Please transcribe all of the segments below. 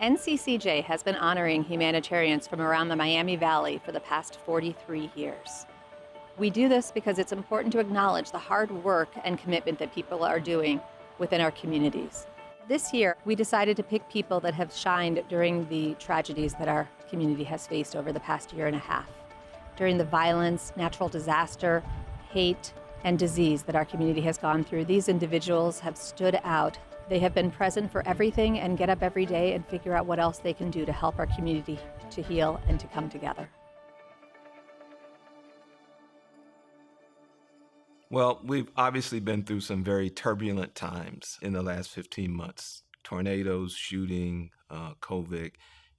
NCCJ has been honoring humanitarians from around the Miami Valley for the past 43 years. We do this because it's important to acknowledge the hard work and commitment that people are doing within our communities. This year, we decided to pick people that have shined during the tragedies that our community has faced over the past year and a half. During the violence, natural disaster, hate, and disease that our community has gone through, these individuals have stood out. They have been present for everything and get up every day and figure out what else they can do to help our community to heal and to come together. Well, we've obviously been through some very turbulent times in the last 15 months. Tornadoes, shooting, COVID,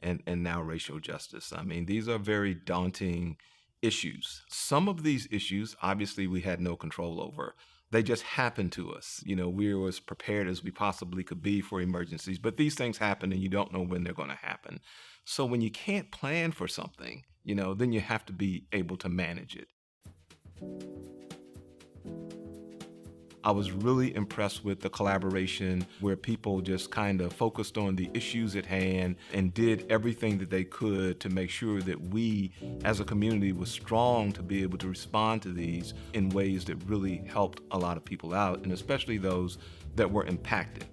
and now racial justice. I mean, these are very daunting issues. Some of these issues, obviously, we had no control over. They just happened to us. You know, we were as prepared as we possibly could be for emergencies, but these things happen and you don't know when they're going to happen. So when you can't plan for something, then you have to be able to manage it. I was really impressed with the collaboration where people just kind of focused on the issues at hand and did everything that they could to make sure that we as a community was strong to be able to respond to these in ways that really helped a lot of people out, and especially those that were impacted.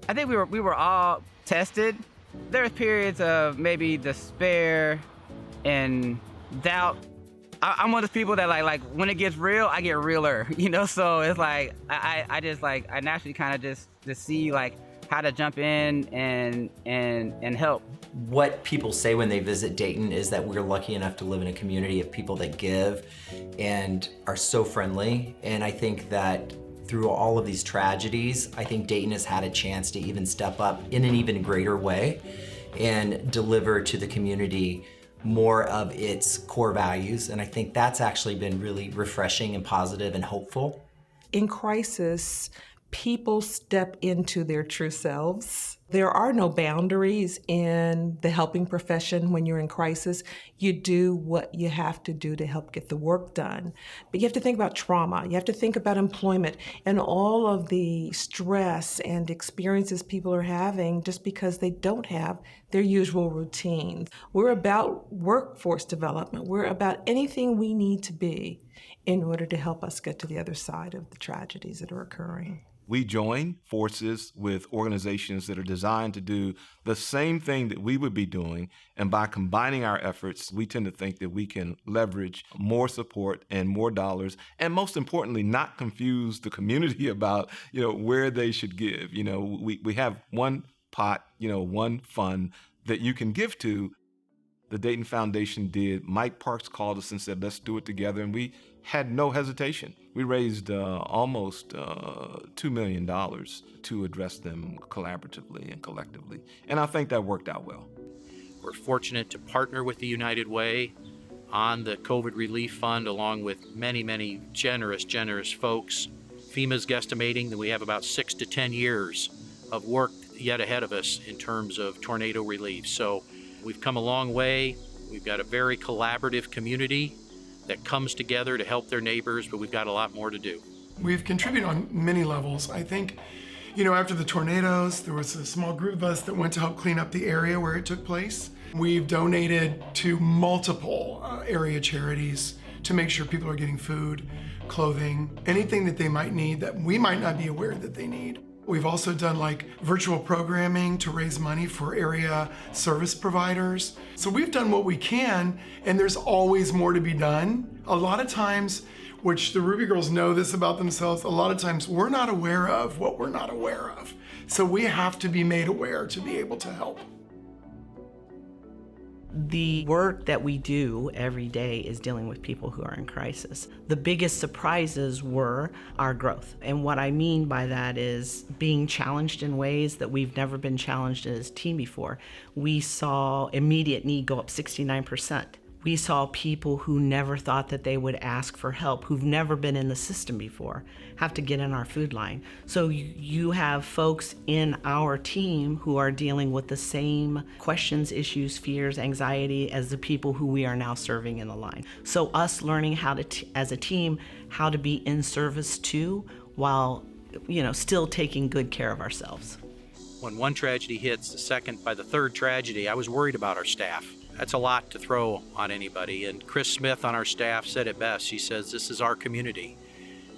I think we were all tested. There was periods of maybe despair and doubt. I'm one of those people that like when it gets real, I get realer, so it's like I naturally kind of just see like how to jump in and help. What people say when they visit Dayton is that we're lucky enough to live in a community of people that give and are so friendly. And I think that through all of these tragedies, I think Dayton has had a chance to even step up in an even greater way and deliver to the community more of its core values. And I think that's actually been really refreshing and positive and hopeful. In crisis, people step into their true selves. There are no boundaries in the helping profession when you're in crisis. You do what you have to do to help get the work done. But you have to think about trauma. You have to think about employment and all of the stress and experiences people are having just because they don't have their usual routines. We're about workforce development. We're about anything we need to be in order to help us get to the other side of the tragedies that are occurring. We join forces with organizations that are designed to do the same thing that we would be doing. And by combining our efforts, we tend to think that we can leverage more support and more dollars. And most importantly, not confuse the community about, where they should give. We have one pot, one fund that you can give to. The Dayton Foundation did. Mike Parks called us and said, let's do it together. And we had no hesitation. We raised almost $2 million to address them collaboratively and collectively. And I think that worked out well. We're fortunate to partner with the United Way on the COVID Relief Fund, along with many, many generous folks. FEMA's guesstimating that we have about 6 to 10 years of work yet ahead of us in terms of tornado relief. So we've come a long way. We've got a very collaborative community that comes together to help their neighbors, but we've got a lot more to do. We've contributed on many levels. I think, after the tornadoes, there was a small group of us that went to help clean up the area where it took place. We've donated to multiple area charities to make sure people are getting food, clothing, anything that they might need that we might not be aware that they need. We've also done virtual programming to raise money for area service providers. So we've done what we can, and there's always more to be done. A lot of times, which the Ruby Girls know this about themselves, a lot of times we're not aware of what we're not aware of. So we have to be made aware to be able to help. The work that we do every day is dealing with people who are in crisis. The biggest surprises were our growth. And what I mean by that is being challenged in ways that we've never been challenged as a team before. We saw immediate need go up 69%. We saw people who never thought that they would ask for help, who've never been in the system before, have to get in our food line. So you have folks in our team who are dealing with the same questions, issues, fears, anxiety as the people who we are now serving in the line. So us learning how to, as a team, how to be in service to while, still taking good care of ourselves. When one tragedy hits, by the third tragedy, I was worried about our staff. That's a lot to throw on anybody. And Chris Smith on our staff said it best. She says, this is our community.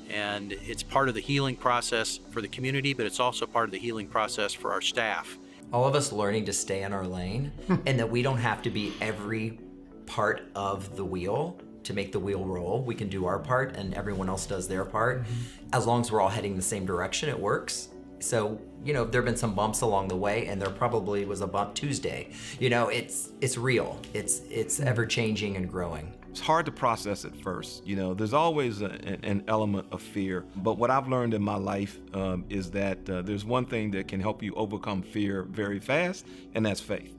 And it's part of the healing process for the community, but it's also part of the healing process for our staff. All of us learning to stay in our lane and that we don't have to be every part of the wheel to make the wheel roll. We can do our part and everyone else does their part. As long as we're all heading the same direction, it works. So, there have been some bumps along the way, and there probably was a bump Tuesday. It's real. It's ever changing and growing. It's hard to process at first. There's always an element of fear. But what I've learned in my life is that there's one thing that can help you overcome fear very fast, and that's faith.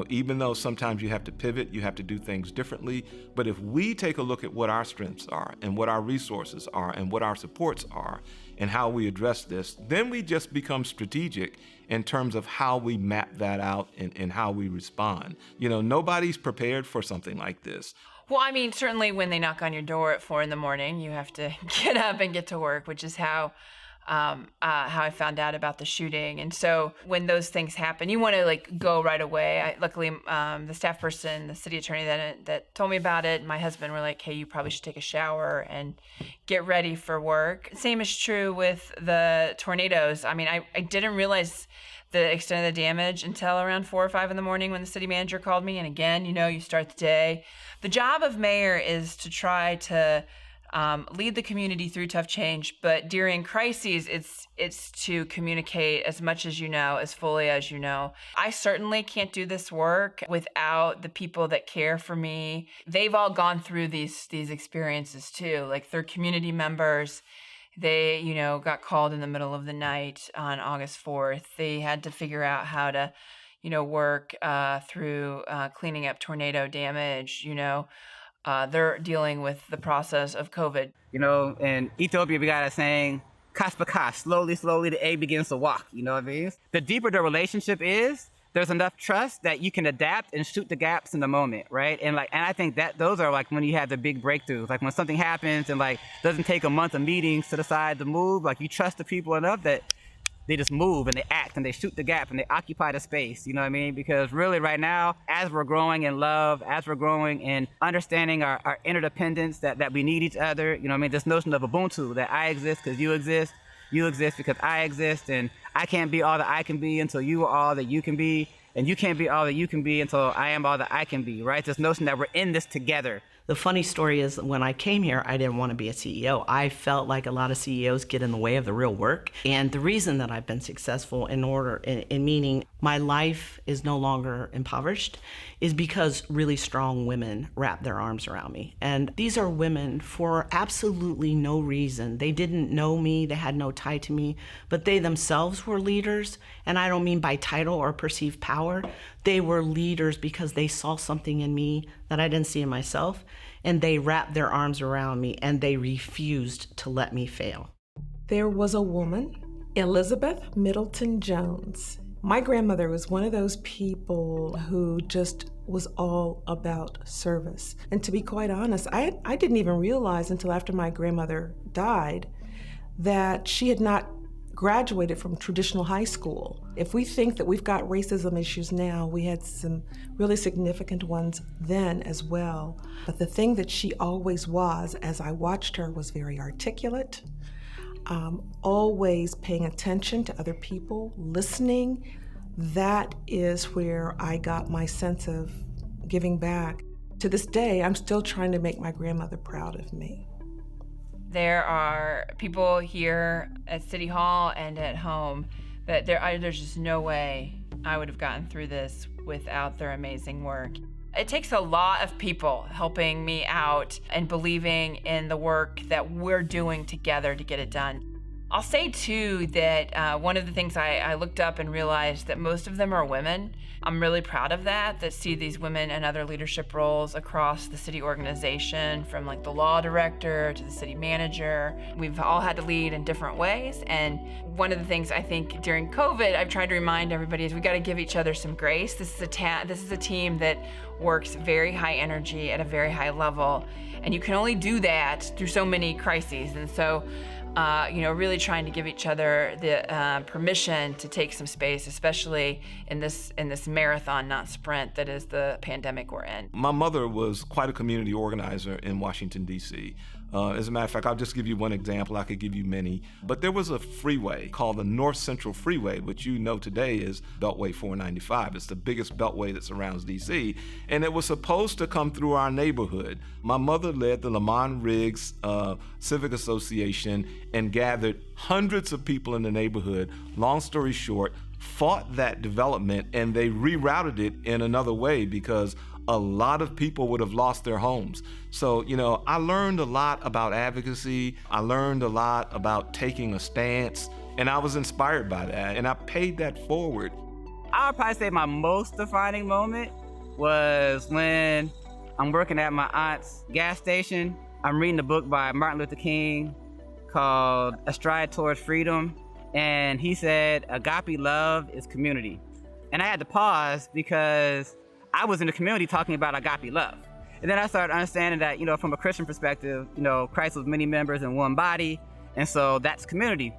Even though sometimes you have to pivot, you have to do things differently. But if we take a look at what our strengths are and what our resources are and what our supports are and how we address this, then we just become strategic in terms of how we map that out and how we respond. Nobody's prepared for something like this. Well, I mean, certainly when they knock on your door at 4 a.m, you have to get up and get to work, which is how I found out about the shooting. And so when those things happen, you want to go right away. Luckily, the staff person, the city attorney that told me about it, and my husband were like, hey, you probably should take a shower and get ready for work. Same is true with the tornadoes. I mean, I didn't realize the extent of the damage until around 4 or 5 in the morning when the city manager called me. And again, you start the day. The job of mayor is to try to lead the community through tough change, but during crises, it's to communicate as much as as fully as I certainly can't do this work without the people that care for me. They've all gone through these experiences too. They're community members. They, got called in the middle of the night on August 4th. They had to figure out how to, work through cleaning up tornado damage, They're dealing with the process of COVID. In Ethiopia, we got a saying, kas bakas, slowly, the egg begins to walk. You know what I mean? The deeper the relationship is, there's enough trust that you can adapt and shoot the gaps in the moment, right? And I think that those are when you have the big breakthroughs, when something happens and doesn't take a month of meetings to decide to move, you trust the people enough that they just move and they act and they shoot the gap and they occupy the space, you know what I mean? Because really right now, as we're growing in love, as we're growing in understanding our interdependence, that we need each other, this notion of Ubuntu, that I exist because you exist because I exist, and I can't be all that I can be until you are all that you can be, and you can't be all that you can be until I am all that I can be, right? This notion that we're in this together. The funny story is when I came here, I didn't want to be a CEO. I felt like a lot of CEOs get in the way of the real work. And the reason that I've been successful in meaning my life is no longer impoverished is because really strong women wrap their arms around me. And these are women for absolutely no reason. They didn't know me, they had no tie to me, but they themselves were leaders. And I don't mean by title or perceived power. They were leaders because they saw something in me that I didn't see in myself, and they wrapped their arms around me and they refused to let me fail. There was a woman, Elizabeth Middleton Jones. My grandmother was one of those people who just was all about service. And to be quite honest, I didn't even realize until after my grandmother died that she had not graduated from traditional high school. If we think that we've got racism issues now, we had some really significant ones then as well. But the thing that she always was, as I watched her, was very articulate, always paying attention to other people, listening. That is where I got my sense of giving back. To this day, I'm still trying to make my grandmother proud of me. There are people here at City Hall and at home that there's just no way I would have gotten through this without their amazing work. It takes a lot of people helping me out and believing in the work that we're doing together to get it done. I'll say too that one of the things I looked up and realized that most of them are women. I'm really proud of that see these women in other leadership roles across the city organization, from the law director to the city manager. We've all had to lead in different ways, and one of the things I think during COVID I've tried to remind everybody is we got to give each other some grace. This is a team that works very high energy at a very high level, and you can only do that through so many crises. And so really trying to give each other the permission to take some space, especially in this marathon, not sprint, that is the pandemic we're in. My mother was quite a community organizer in Washington, D.C. As a matter of fact, I'll just give you one example. I could give you many. But there was a freeway called the North Central Freeway, which you know today is Beltway 495. It's the biggest beltway that surrounds D.C. And it was supposed to come through our neighborhood. My mother led the Lamont Riggs Civic Association and gathered hundreds of people in the neighborhood. Long story short, fought that development, and they rerouted it in another way because a lot of people would have lost their homes. So, I learned a lot about advocacy. I learned a lot about taking a stance, and I was inspired by that, and I paid that forward. I would probably say my most defining moment was when I'm working at my aunt's gas station. I'm reading a book by Martin Luther King called A Stride Towards Freedom, and he said, agape love is community. And I had to pause because I was in the community talking about agape love. And then I started understanding that, from a Christian perspective, Christ was many members in one body, and so that's community.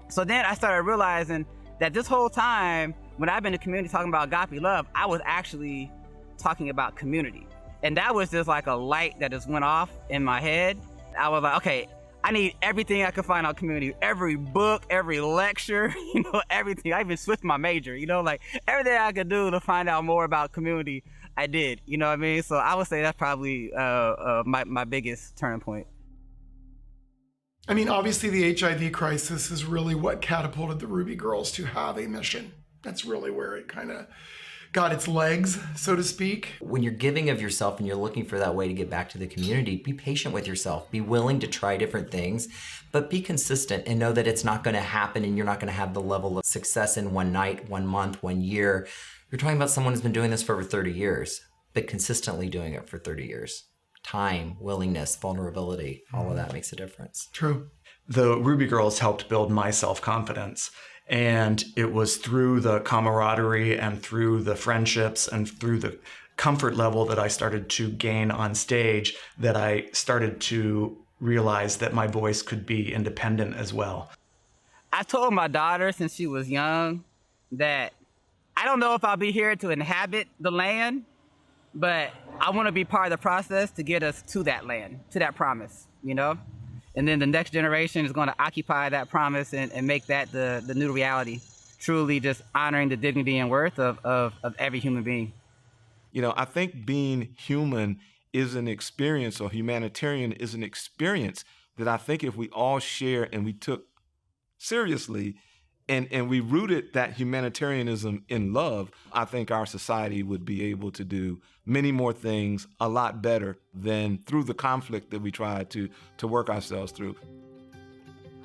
So then I started realizing that this whole time, when I've been in the community talking about agape love, I was actually talking about community. And that was just like a light that just went off in my head. I was like, okay, I need everything I could find on community. Every book, every lecture, everything. I even switched my major, everything I could do to find out more about community, I did. You know what I mean? So I would say that's probably my biggest turning point. I mean, obviously the HIV crisis is really what catapulted the Ruby Girls to have a mission. That's really where it kind of got its legs, so to speak. When you're giving of yourself and you're looking for that way to get back to the community, be patient with yourself. Be willing to try different things, but be consistent and know that it's not going to happen and you're not going to have the level of success in one night, 1 month, 1 year. You're talking about someone who's been doing this for over 30 years, but consistently doing it for 30 years. Time, willingness, vulnerability, all of that makes a difference. True. The Ruby Girls helped build my self-confidence. And it was through the camaraderie and through the friendships and through the comfort level that I started to gain on stage that I started to realize that my voice could be independent as well. I told my daughter since she was young that I don't know if I'll be here to inhabit the land, but I want to be part of the process to get us to that land, to that promise, And then the next generation is going to occupy that promise and make that the new reality, truly just honoring the dignity and worth of every human being. I think being human is an experience, or humanitarian is an experience that I think if we all share and we took seriously and we rooted that humanitarianism in love, I think our society would be able to do many more things a lot better than through the conflict that we try to work ourselves through.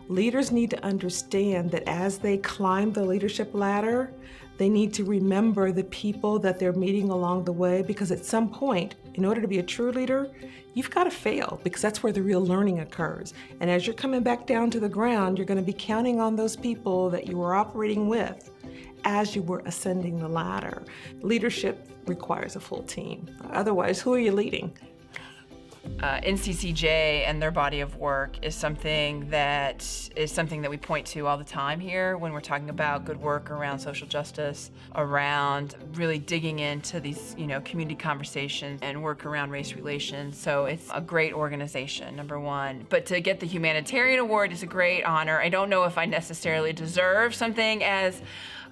Leaders need to understand that as they climb the leadership ladder, they need to remember the people that they're meeting along the way, because at some point, in order to be a true leader, you've got to fail, because that's where the real learning occurs. And as you're coming back down to the ground, you're going to be counting on those people that you were operating with as you were ascending the ladder. Leadership requires a full team. Otherwise, who are you leading? NCCJ and their body of work is something that we point to all the time here when we're talking about good work around social justice, around really digging into these, community conversations and work around race relations. So it's a great organization, number one. But to get the Humanitarian Award is a great honor. I don't know if I necessarily deserve something as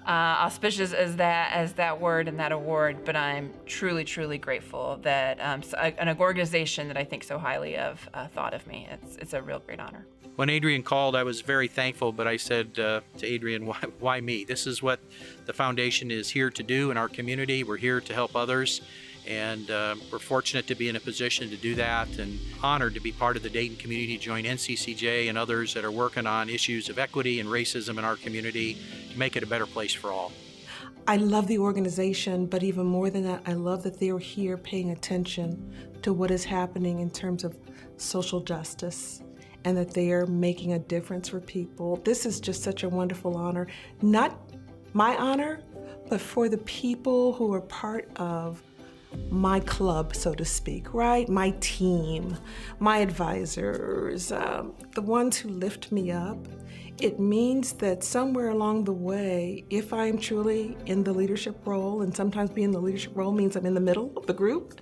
auspicious as that word and that award, but I'm truly, truly grateful that an organization that I think so highly of thought of me. It's a real great honor. When Adrian called, I was very thankful, but I said to Adrian, why me? This is what the foundation is here to do in our community. We're here to help others, and we're fortunate to be in a position to do that, and honored to be part of the Dayton community, join NCCJ and others that are working on issues of equity and racism in our community to make it a better place for all. I love the organization, but even more than that, I love that they're here paying attention to what is happening in terms of social justice, and that they are making a difference for people. This is just such a wonderful honor. Not my honor, but for the people who are part of my club, so to speak, right? My team, my advisors, the ones who lift me up. It means that somewhere along the way, if I'm truly in the leadership role, and sometimes being in the leadership role means I'm in the middle of the group,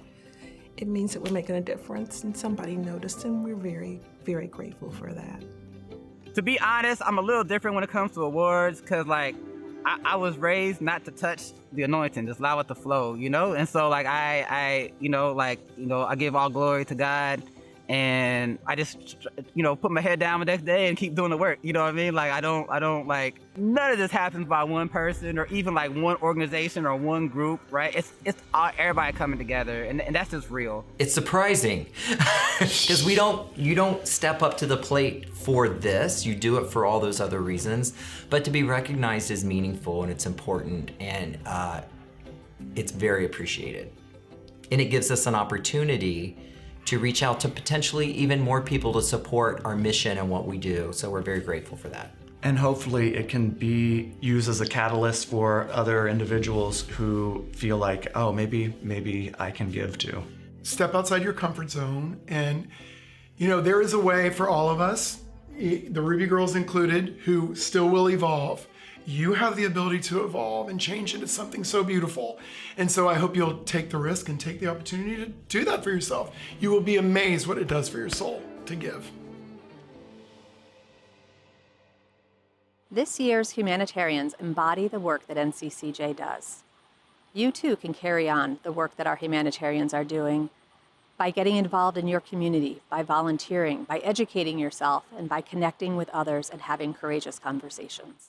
it means that we're making a difference and somebody noticed, and we're very, very grateful for that. To be honest, I'm a little different when it comes to awards because, like, I was raised not to touch the anointing, just allow it to flow, you know? And so, like, I give all glory to God, and I just, put my head down the next day and keep doing the work, you know what I mean? Like, I don't, like, none of this happens by one person or even, like, one organization or one group, right? It's all, everybody coming together, and that's just real. It's surprising because you don't step up to the plate for this. You do it for all those other reasons, but to be recognized is meaningful and it's important, and it's very appreciated. And it gives us an opportunity to reach out to potentially even more people to support our mission and what we do. So we're very grateful for that. And hopefully it can be used as a catalyst for other individuals who feel like, oh, maybe I can give too. Step outside your comfort zone, and there is a way for all of us, the Ruby Girls included, who still will evolve. You have the ability to evolve and change into something so beautiful. And so I hope you'll take the risk and take the opportunity to do that for yourself. You will be amazed what it does for your soul to give. This year's humanitarians embody the work that NCCJ does. You too can carry on the work that our humanitarians are doing by getting involved in your community, by volunteering, by educating yourself, and by connecting with others and having courageous conversations.